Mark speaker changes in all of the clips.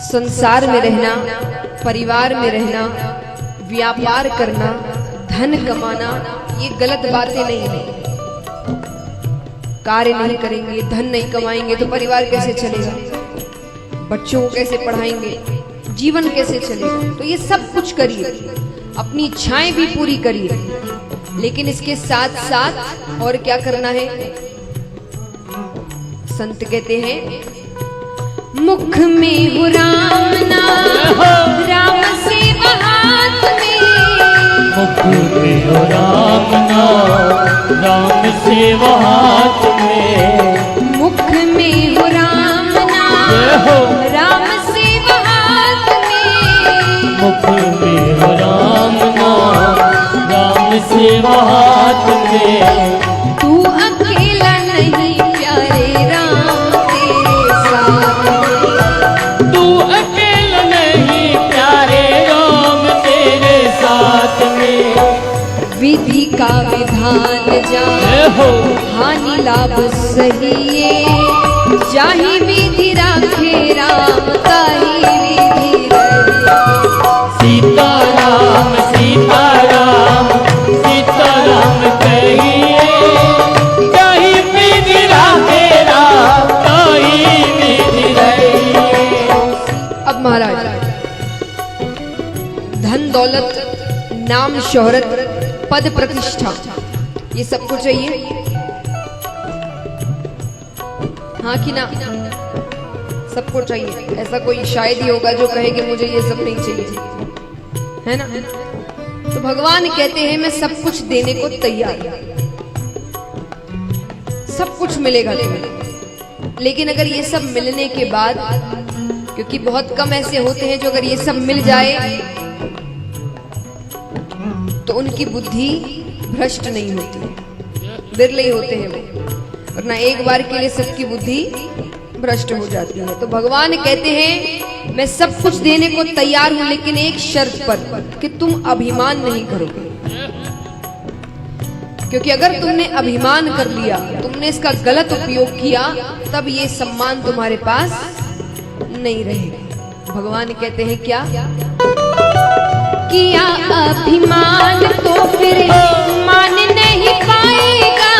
Speaker 1: संसार में रहना, परिवार में रहना, व्यापार करना, धन कमाना, ये गलत बातें नहीं है। कार्य नहीं करेंगे, धन नहीं कमाएंगे तो परिवार कैसे चलेगा, बच्चों को कैसे पढ़ाएंगे, जीवन कैसे चलेगा। तो ये सब कुछ करिए, अपनी इच्छाएं भी पूरी करिए, लेकिन इसके साथ साथ और क्या करना है। संत कहते हैं मुख में हो राम नाम, राम से हाथ में,
Speaker 2: मुख में हो राम नाम, राम से हाथ में,
Speaker 1: मुख में हो राम नाम, राम से हाथ में,
Speaker 2: मुख में हो राम नाम, राम से हाथ में।
Speaker 1: तू अकेला नहीं प्यारे राम तेरे साथ में,
Speaker 2: तू अकेला नहीं प्यारे राम तेरे साथ में।
Speaker 1: विधि का विधान जान,
Speaker 2: हो
Speaker 1: हानि लाभ सहिए, जाहि विधि राखे राम ताहि विधि रहिए।
Speaker 2: सीताराम सीताराम सीताराम कहिए, जाहि विधि राखे राम ताहि विधि रहिए।
Speaker 1: अब महाराज, धन दौलत, नाम शोहरत, पद प्रतिष्ठा, ये सब कुछ चाहिए, हाँ कि ना? सबको चाहिए। ऐसा कोई शायद ही होगा जो कहे कि मुझे ये सब नहीं चाहिए, है ना? तो भगवान कहते हैं मैं सब कुछ देने को तैयार हूं, सब कुछ मिलेगा तुम्हें। लेकिन अगर ये सब मिलने के बाद, क्योंकि बहुत कम ऐसे होते हैं जो अगर ये सब मिल जाए तो उनकी बुद्धि भ्रष्ट नहीं होती, विरले ही होते हैं वो, वरना एक बार के लिए सबकी बुद्धि भ्रष्ट हो जाती है। तो भगवान कहते हैं मैं सब कुछ देने को तैयार हूं, लेकिन एक शर्त पर, कि तुम अभिमान नहीं करोगे। क्योंकि अगर तुमने अभिमान कर लिया, तुमने इसका गलत उपयोग किया, तब ये सम्मान तुम्हारे पास नहीं रहेगा। भगवान कहते हैं क्या? किया अभिमान तो फिर मान नहीं पाएगा,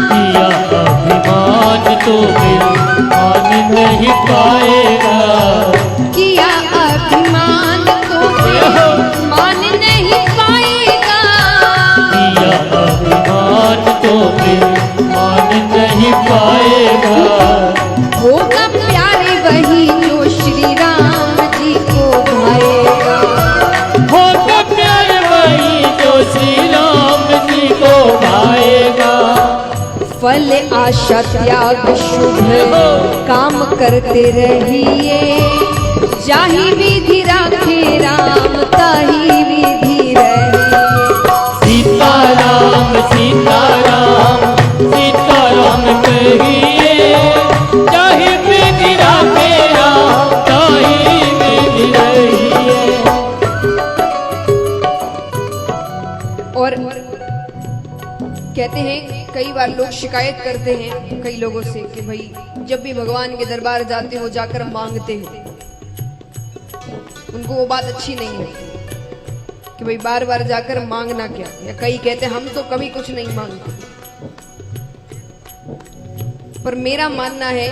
Speaker 2: किया अभिमान तो फिर मान नहीं पाएगा,
Speaker 1: किया अभिमान तो फिर मान नहीं पाएगा,
Speaker 2: किया अभिमान तो फिर मान नहीं पाएगा।
Speaker 1: होगा प्यारे वही जो श्री राम जी को भाएगा,
Speaker 2: होगा प्यारे वही जो श्री राम जी को भाएगा।
Speaker 1: फल आशा त्याग शुभ काम करते रहिए, जाहि विधि राखे राम ताहि विधि रहिए।
Speaker 2: सीताराम सीताराम सीताराम कहिए, जाहि विधि राखे राम ताहि विधि रहिए।
Speaker 1: और कहते हैं कई बार लोग शिकायत करते हैं कई लोगों से कि भाई जब भी भगवान के दरबार जाते हो जाकर मांगते हो, उनको वो बात अच्छी नहीं लगती कि भाई बार बार जाकर मांगना क्या। या कई कहते हैं हम तो कभी कुछ नहीं मांगते। पर मेरा मानना है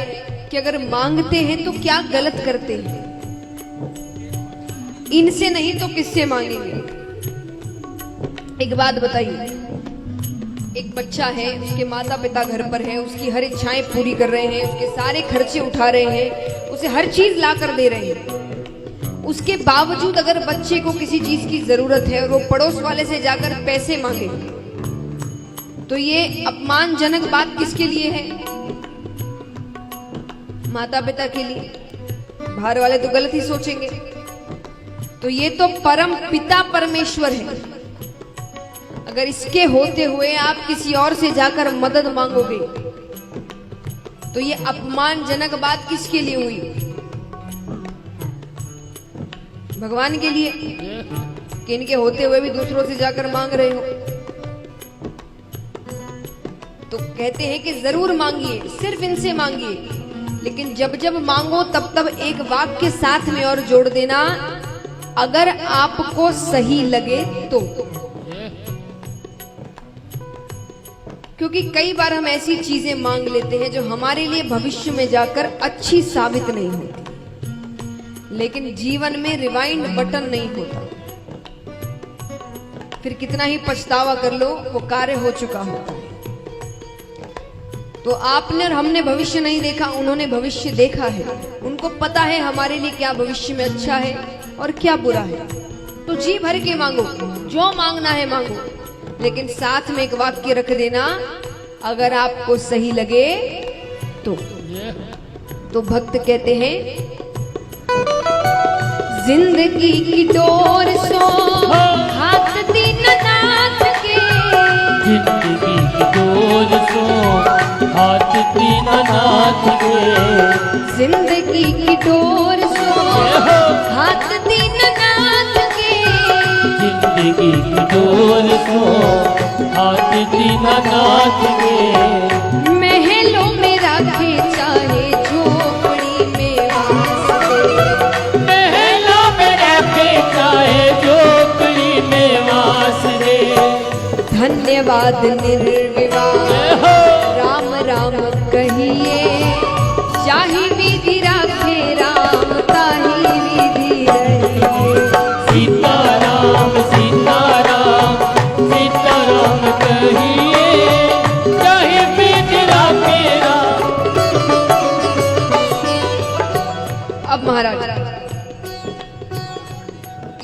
Speaker 1: कि अगर मांगते हैं तो क्या गलत करते हैं, इनसे नहीं तो किससे मांगेंगे। एक बात बताइए, एक बच्चा है, उसके माता पिता घर पर है, उसकी हर इच्छाएं पूरी कर रहे हैं, उसके सारे खर्चे उठा रहे हैं, उसे हर चीज ला कर दे रहे हैं। उसके बावजूद अगर बच्चे को किसी चीज की जरूरत है और वो पड़ोस वाले से जाकर पैसे मांगे, तो ये अपमानजनक बात किसके लिए है? माता पिता के लिए। बाहर वाले तो गलत ही सोचेंगे। तो ये तो परम पिता परमेश्वर है। अगर इसके होते हुए आप किसी और से जाकर मदद मांगोगे तो ये अपमानजनक बात किसके लिए हुई? भगवान के लिए, कि इनके होते हुए भी दूसरों से जाकर मांग रहे हो। तो कहते हैं कि जरूर मांगिए, सिर्फ इनसे मांगिए, लेकिन जब जब मांगो तब तब एक वाक्य साथ में और जोड़ देना, अगर आपको सही लगे तो। क्योंकि कई बार हम ऐसी चीजें मांग लेते हैं जो हमारे लिए भविष्य में जाकर अच्छी साबित नहीं होती, लेकिन जीवन में रिवाइंड बटन नहीं होता, फिर कितना ही पछतावा कर लो वो कार्य हो चुका होता है। तो आपने और हमने भविष्य नहीं देखा, उन्होंने भविष्य देखा है, उनको पता है हमारे लिए क्या भविष्य में अच्छा है और क्या बुरा है। तो जी भर के मांगो, जो मांगना है मांगो, लेकिन साथ में एक वाक्य रख देना, अगर आपको सही लगे तो। तो भक्त कहते हैं, जिंदगी की डोर सो हाथ दीननाथ के,
Speaker 2: जिंदगी की डोर सो हाथ दीननाथ के,
Speaker 1: जिंदगी की डोर सो हाथ दीननाथ के,
Speaker 2: जिंदगी की डोर सो हाथ दीननाथ के,
Speaker 1: महलों में रखे चाहे झोपड़ी में वास दे,
Speaker 2: महलों में रखे चाहे झोपड़ी में वास दे।
Speaker 1: धन्यवाद निर्विवाद राम राम कहिए, चाहे विधि राखे राम ताही विधि रहिए।
Speaker 2: सीताराम सीताराम सीताराम कहिए, चाहे विधि राखे राम।
Speaker 1: अब महाराज,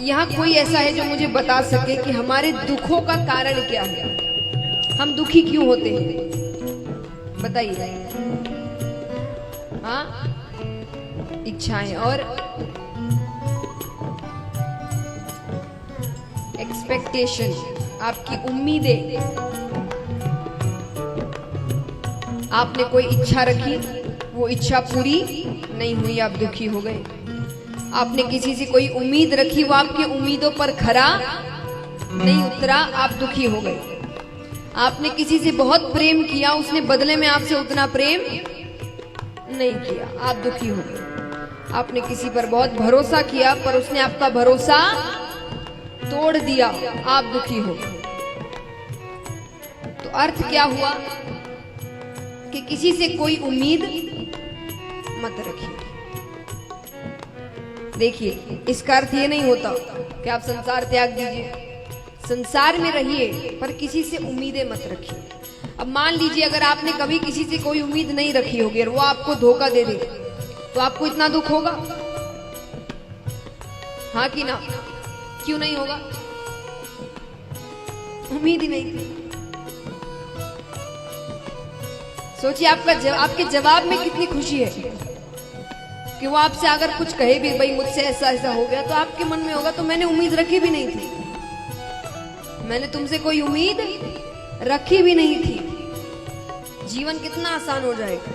Speaker 1: यहाँ कोई ऐसा है जो मुझे बता सके कि हमारे दुखों का कारण क्या है, हम दुखी क्यों होते हैं? बताइए। हाँ, इच्छाएं और एक्सपेक्टेशन, आपकी उम्मीदें। आपने कोई इच्छा रखी, वो इच्छा पूरी नहीं हुई, आप दुखी हो गए। आपने किसी से कोई उम्मीद रखी, वो आपकी उम्मीदों पर खरा नहीं उतरा, आप दुखी हो गए। आपने किसी से बहुत प्रेम किया, उसने बदले में आपसे उतना प्रेम नहीं किया, आप दुखी हो गए। आपने किसी पर बहुत भरोसा किया, पर उसने आपका भरोसा तोड़ दिया, आप दुखी हो गए। तो अर्थ क्या हुआ कि किसी से कोई उम्मीद मत रखिए। देखिए, इसका अर्थ ये नहीं होता कि आप संसार त्याग दीजिए, संसार में रहिए पर किसी से उम्मीदें मत रखिए। अब मान लीजिए अगर आपने कभी किसी से कोई उम्मीद नहीं रखी होगी और वो आपको धोखा दे दे, तो आपको इतना दुख होगा? हाँ कि ना? क्यों नहीं होगा? उम्मीद ही नहीं थी। सोचिए आपके जवाब में कितनी खुशी है कि वो आपसे अगर कुछ कहे भी, भाई मुझसे ऐसा ऐसा हो गया, तो आपके मन में होगा तो मैंने उम्मीद रखी भी नहीं थी, मैंने तुमसे कोई उम्मीद रखी भी नहीं थी। जीवन कितना आसान हो जाएगा।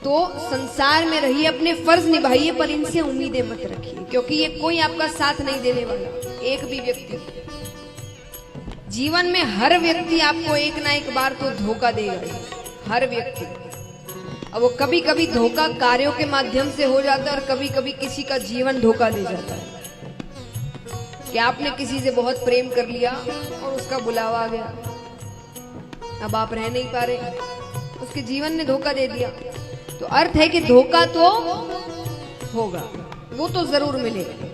Speaker 1: तो संसार में रहिए, अपने फर्ज निभाइए, पर इनसे उम्मीदें मत रखिए, क्योंकि ये कोई आपका साथ नहीं देने वाला, एक भी व्यक्ति। जीवन में हर व्यक्ति आपको एक ना एक बार तो धोखा देगा, हर व्यक्ति। अब वो कभी कभी धोखा कार्यों के माध्यम से हो जाता है और कभी कभी किसी का जीवन धोखा दे जाता है कि आपने किसी से बहुत प्रेम कर लिया और उसका बुलावा आ गया, अब आप रह नहीं पा रहे, उसके जीवन ने धोखा दे दिया। तो अर्थ है कि धोखा तो होगा, वो तो जरूर मिलेगा।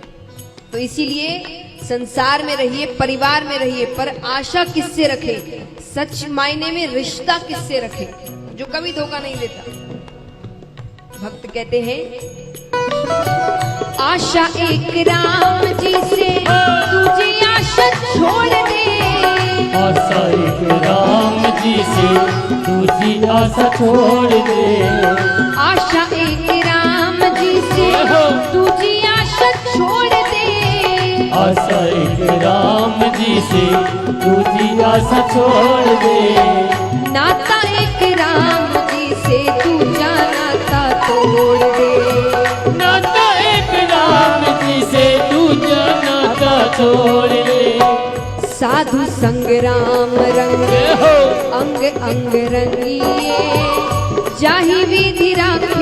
Speaker 1: तो इसीलिए संसार में रहिए, परिवार में रहिए, पर आशा किससे रखे? सच मायने में रिश्ता किससे रखे, जो कभी धोखा नहीं देता। भक्त कहते हैं, आशा एक राम जी से तुझे आशा छोड़ दे,
Speaker 2: आशा एक राम जी से तुझी आशा छोड़ दे,
Speaker 1: आशा एक राम जी से तुझी आशा छोड़ दे,
Speaker 2: आशा एक राम जी से तुझी आशा छोड़ दे,
Speaker 1: नाता एक राम जी से तू नाता तोड़ दे,
Speaker 2: नाता एक राम जी से तू नाता छोड़ दे।
Speaker 1: साधु संग राम रंग अंग अंग रंगिए, जाहि विधि राखी